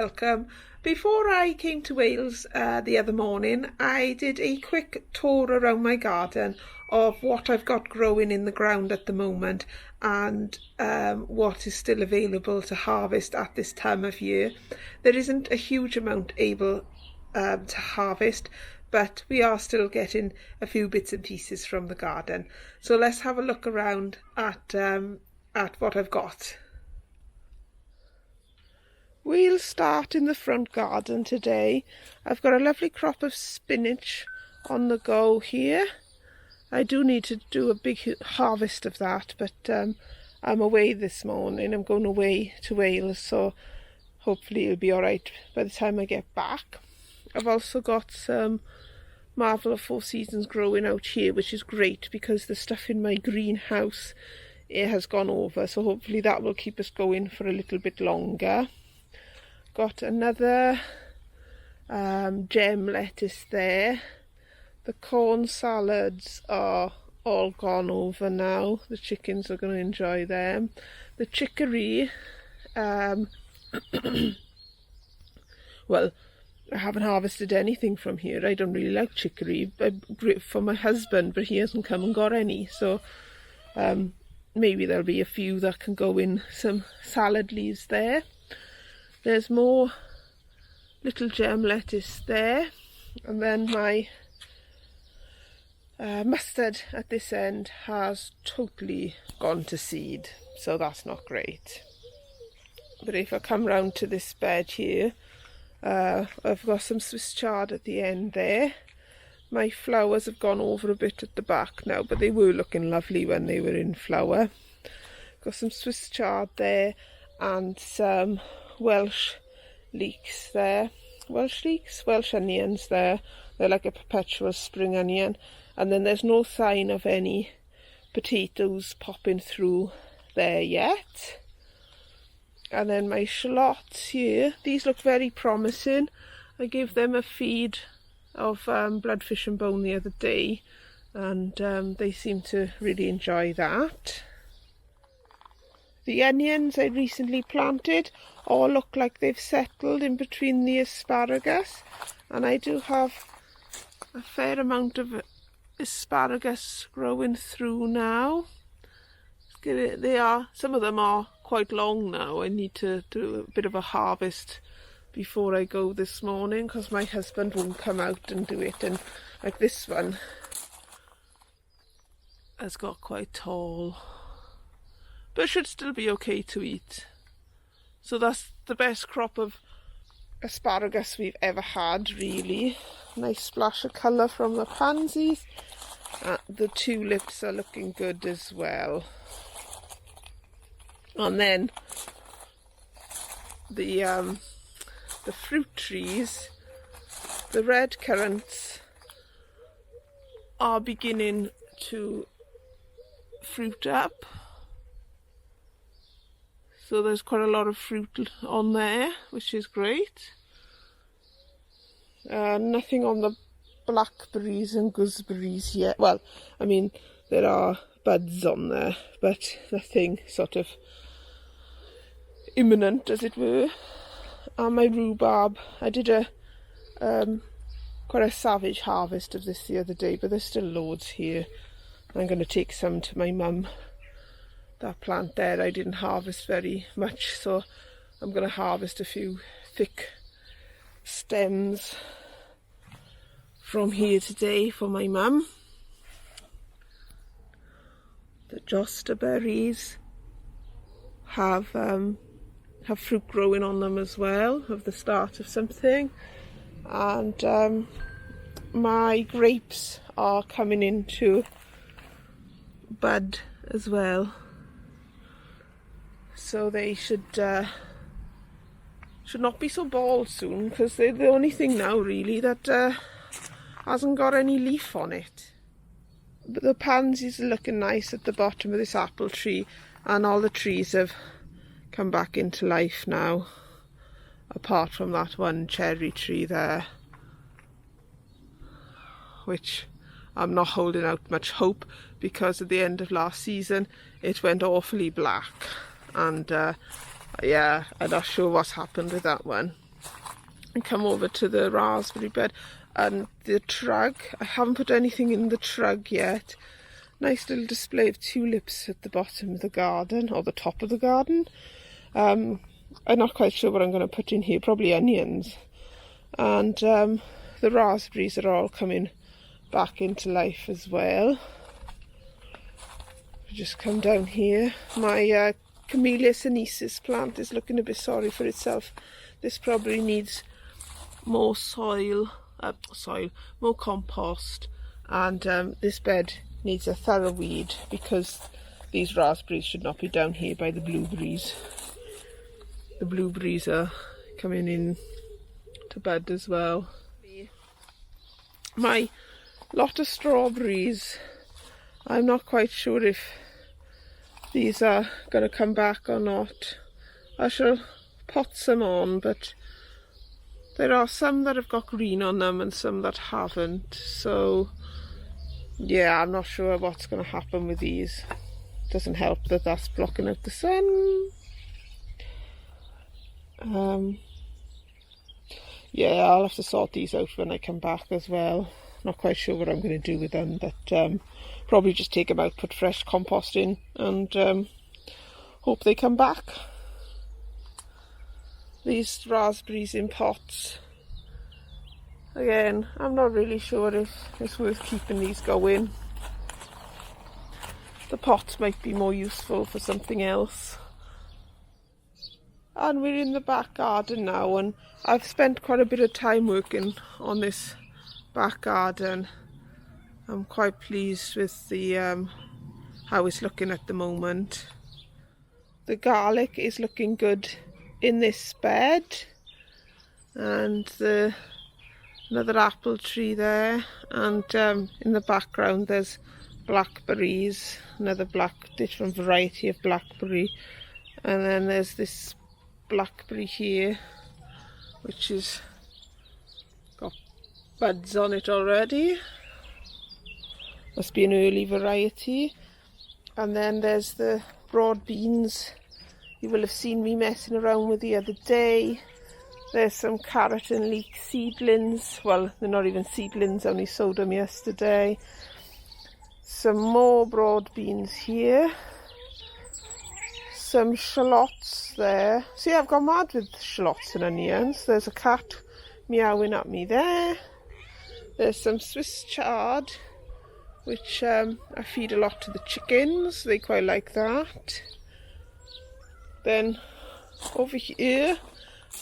welcome. Before I came to Wales the other morning, I did a quick tour around my garden of what I've got growing in the ground at the moment and what is still available to harvest at this time of year. There isn't a huge amount able to harvest, but we are still getting a few bits and pieces from the garden. So let's have a look around at what I've got. We'll start in the front garden today. I've got a lovely crop of spinach on the go here. I do need to do a big harvest of that, but I'm away this morning. I'm going away to Wales, so hopefully it'll be alright by the time I get back. I've also got some Marvel of Four Seasons growing out here, which is great because the stuff in my greenhouse, it has gone over, so hopefully that will keep us going for a little bit longer. Got another gem lettuce there. The corn salads are all gone over now. The chickens are going to enjoy them. The chicory, well, I haven't harvested anything from here. I don't really like chicory. I grew it for my husband, but he hasn't come and got any. So maybe there'll be a few that can go in some salad leaves there. There's more little gem lettuce there, and then my mustard at this end has totally gone to seed, so that's not great. But if I come round to this bed here, I've got some Swiss chard at the end there. My flowers have gone over a bit at the back now, but they were looking lovely when they were in flower. Got some Swiss chard there and some Welsh leeks there. Welsh onions there. They're like a perpetual spring onion. And then there's no sign of any potatoes popping through there yet. And then my shallots here, these look very promising. I gave them a feed of bloodfish and bone the other day, and they seem to really enjoy that. The onions I recently planted all look like they've settled in between the asparagus, and I do have a fair amount of asparagus growing through now. Some of them are quite long now. I need to do a bit of a harvest before I go this morning because my husband won't come out and do it. And like this one has got quite tall, but should still be okay to eat. So that's the best crop of asparagus we've ever had, really. Nice splash of colour from the pansies. The tulips are looking good as well. And then the fruit trees, the red currants are beginning to fruit up. So there's quite a lot of fruit on there, which is great. Nothing on the blackberries and gooseberries yet. Well, I mean, there are buds on there, but nothing sort of imminent, as it were. And my rhubarb, I did quite a savage harvest of this the other day, but there's still loads here. I'm going to take some to my mum. That plant there I didn't harvest very much, so I'm going to harvest a few thick stems from here today for my mum. The joster berries have fruit growing on them as well, of the start of something. And my grapes are coming into bud as well. So they should not be so bald soon, because they're the only thing now really that hasn't got any leaf on it. But the pansies are looking nice at the bottom of this apple tree, and all the trees have come back into life now, apart from that one cherry tree there, which I'm not holding out much hope, because at the end of last season it went awfully black. And yeah, I'm not sure what's happened with that one. and come over to the raspberry bed. And the trug, I haven't put anything in the trug yet. Nice little display of tulips at the bottom of the garden, or the top of the garden. I'm not quite sure what I'm going to put in here, probably onions. And the raspberries are all coming back into life as well. Just come down here. My Camellia sinensis plant is looking a bit sorry for itself. This probably needs more more compost, and this bed needs a thorough weed because these raspberries should not be down here by the blueberries. The blueberries are coming in to bed as well. My lot of strawberries, I'm not quite sure if these are going to come back or not. I shall pot some on, but there are some that have got green on them and some that haven't. So yeah, I'm not sure what's going to happen with these. Doesn't help that that's blocking out the sun. Yeah, I'll have to sort these out when I come back as well. Not quite sure what I'm going to do with them, but probably just take them out, put fresh compost in, and hope they come back. These raspberries in pots, again, I'm not really sure if it's worth keeping these going. The pots might be more useful for something else. And we're in the back garden now, and I've spent quite a bit of time working on this back garden. I'm quite pleased with the how it's looking at the moment. The garlic is looking good in this bed, and another apple tree there, and in the background there's blackberries, another different variety of blackberry, and then there's this blackberry here which is got buds on it already. Must be an early variety. And then there's the broad beans you will have seen me messing around with the other day. There's some carrot and leek seedlings. Well, they're not even seedlings, I only sowed them yesterday. Some more broad beans here. Some shallots there. See, I've gone mad with shallots and onions. There's a cat meowing at me there. There's some Swiss chard, which I feed a lot to the chickens. They quite like that. Then over here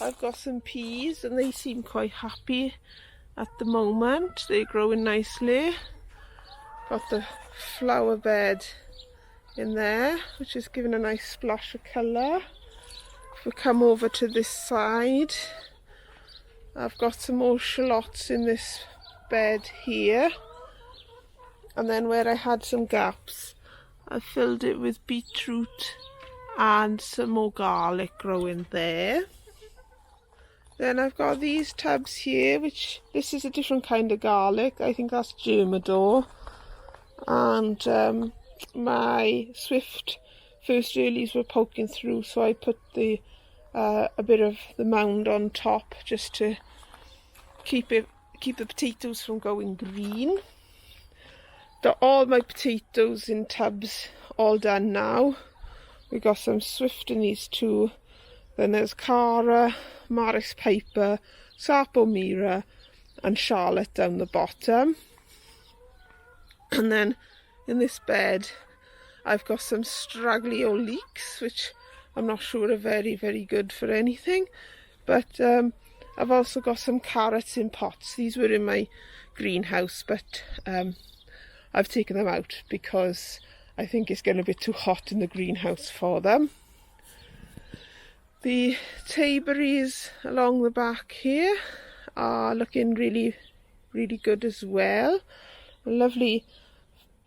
I've got some peas, and they seem quite happy at the moment. They're growing nicely. Got the flower bed in there, which is giving a nice splash of colour. If we come over to this side, I've got some more shallots in this bed here, and then where I had some gaps I filled it with beetroot and some more garlic growing there. Then I've got these tubs here, which this is a different kind of garlic. I think that's Germador, and my swift first earlies were poking through, so I put the a bit of the mound on top just to keep the potatoes from going green. Got all my potatoes in tubs all done now. We got some swift in these two. Then there's Cara, Maris Piper, Sapo Mira, and Charlotte down the bottom. And then in this bed I've got some straggly old leeks, which I'm not sure are very, very good for anything. But I've also got some carrots in pots. These were in my greenhouse, but I've taken them out because I think it's getting a bit too hot in the greenhouse for them. The tayberries along the back here are looking really, really good as well. Lovely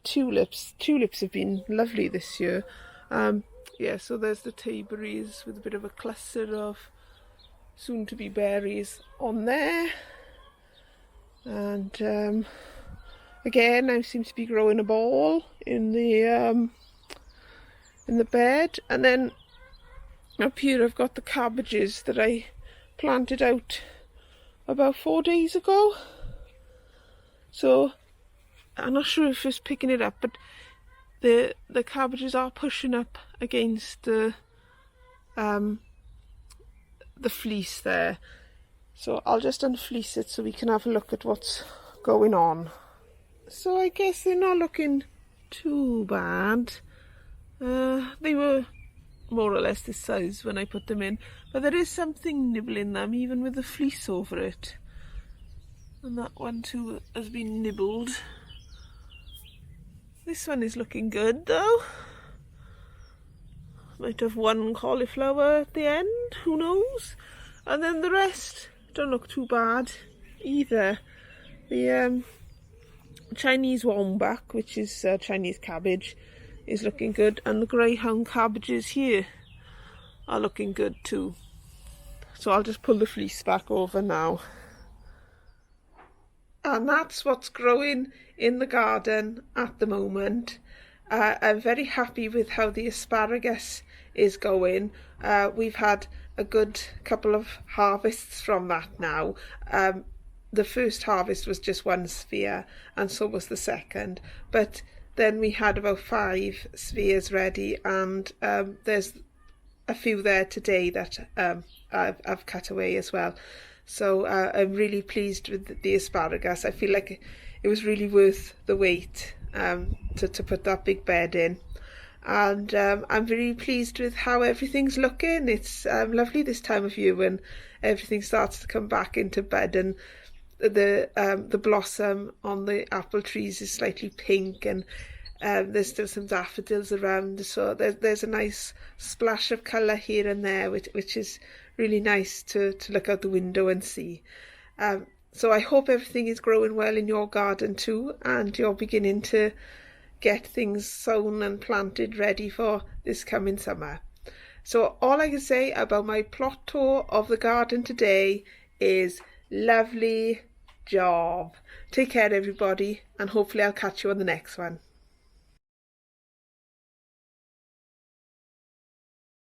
tulips. Tulips have been lovely this year. Yeah, so there's the tayberries with a bit of a cluster of soon-to-be berries on there. And again, I seem to be growing a ball in the bed. And then up here I've got the cabbages that I planted out about 4 days ago. So I'm not sure if it's picking it up, but the cabbages are pushing up against the fleece there. So I'll just unfleece it so we can have a look at what's going on. So I guess they're not looking too bad. They were more or less this size when I put them in, but there is something nibbling them even with the fleece over it. And that one too has been nibbled. This one is looking good though. Might have one cauliflower at the end, who knows? And then the rest don't look too bad either. The Chinese womback, which is Chinese cabbage, is looking good, and the greyhound cabbages here are looking good too. So I'll just pull the fleece back over now. And that's what's growing in the garden at the moment. I'm very happy with how the asparagus is going. We've had a good couple of harvests from that now. The first harvest was just one sphere, and so was the second. But then we had about 5 spheres ready, and there's a few there today that I've cut away as well. So I'm really pleased with the asparagus. I feel like it was really worth the wait to put that big bed in. And I'm very pleased with how everything's looking. It's lovely this time of year when everything starts to come back into bed, and the blossom on the apple trees is slightly pink, and there's still some daffodils around, so there's a nice splash of colour here and there, which is really nice to look out the window and see. So I hope everything is growing well in your garden too, and you're beginning to get things sown and planted ready for this coming summer. So all I can say about my plot tour of the garden today is lovely job. Take care everybody, and hopefully I'll catch you on the next one.